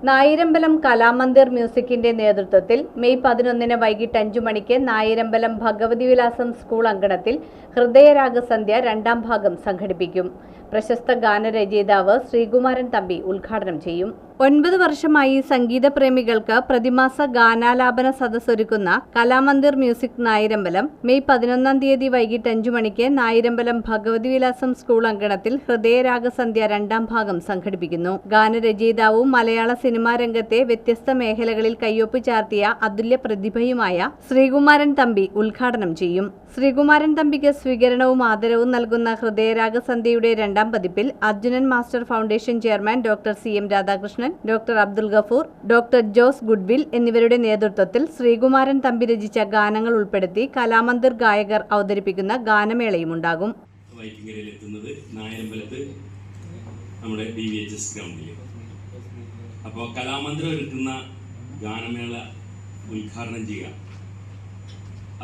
നായരമ്പലം കലാമന്ദിർ മ്യൂസിക്കിന്റെ നേതൃത്വത്തിൽ മെയ് 11 വൈകിട്ട് 5 മണിക്ക് നായരമ്പലം ഭഗവതിവിലാസം സ്കൂൾ അങ്കണത്തിൽ ഹൃദയരാഗസന്ധ്യ രണ്ടാം ഭാഗം സംഘടിപ്പിക്കും. പ്രശസ്ത ഗാനരചയിതാവ് ശ്രീകുമാരൻ തമ്പി ഉദ്ഘാടനം ചെയ്യും. 9 വർഷമായി സംഗീതപ്രേമികൾക്ക് പ്രതിമാസ ഗാനാലാപന സദസ്സൊരുക്കുന്ന കലാമന്ദിർ മ്യൂസിക് നായരമ്പലം മെയ് 11 വൈകിട്ട് 5 മണിക്ക് നായരമ്പലം ഭഗവതിവിലാസം സ്കൂൾ അങ്കണത്തിൽ ഹൃദയരാഗസന്ധ്യ രണ്ടാം ഭാഗം സംഘടിപ്പിക്കുന്നു. ഗാനരചയിതാവും മലയാള സിനിമാ രംഗത്തെ വ്യത്യസ്ത മേഖലകളിൽ കയ്യൊപ്പ് ചാർത്തിയ അതുല്യ പ്രതിഭയുമായ ശ്രീകുമാരൻ തമ്പി ഉദ്ഘാടനം ചെയ്യും. ശ്രീകുമാരൻ തമ്പിക്ക് സ്വീകരണവും ആദരവും നൽകുന്ന ഹൃദയരാഗസന്ധ്യയുടെ രണ്ടാം പതിപ്പിൽ Arjunan master foundation chairman doctor CM Radhakrishnan, doctor Abdul Gafoor, doctor Jose goodwill എന്നിവരുടെ നേതൃത്വത്തിൽ ശ്രീകുമാരൻ തമ്പി രചിച്ച ഗാനങ്ങൾ ഉൾപ്പെടുത്തി കലാമന്ദിർ ഗായകർ അവതരിപ്പിക്കുന്ന ഗാനമേളയും ഉണ്ടാകും. നമ്മുടെ BVHS ഗ്രൗണ്ടിൽ അപ്പോൾ കലാമന്ദിർ ഒരുക്കുന്ന ഗാനമേള ഉദ്ഘാടനം ചെയ്യുക,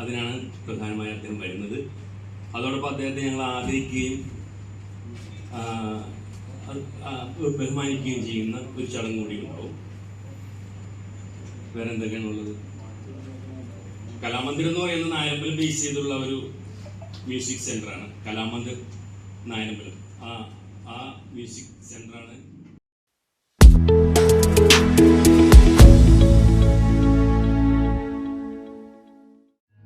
അതിനാണ് പ്രധാനമായി അദ്ദേഹം വരുന്നത്. അതോടൊപ്പം അദ്ദേഹത്തെ ഞങ്ങൾ ആദരിക്കുകയും ബഹുമാനിക്കുകയും ചെയ്യുന്ന ഒരു ചടങ്ങ് കൂടി ഉണ്ടാവും. വേറെ എന്തൊക്കെയാണുള്ളത്? കലാമന്ദിർ എന്ന് പറയുന്നത് നായരമ്പലം ബേസ് ചെയ്തുള്ള ഒരു മ്യൂസിക് സെൻ്ററാണ്. കലാമന്ദിർ നായരമ്പലം ആ മ്യൂസിക് സെൻ്ററാണ്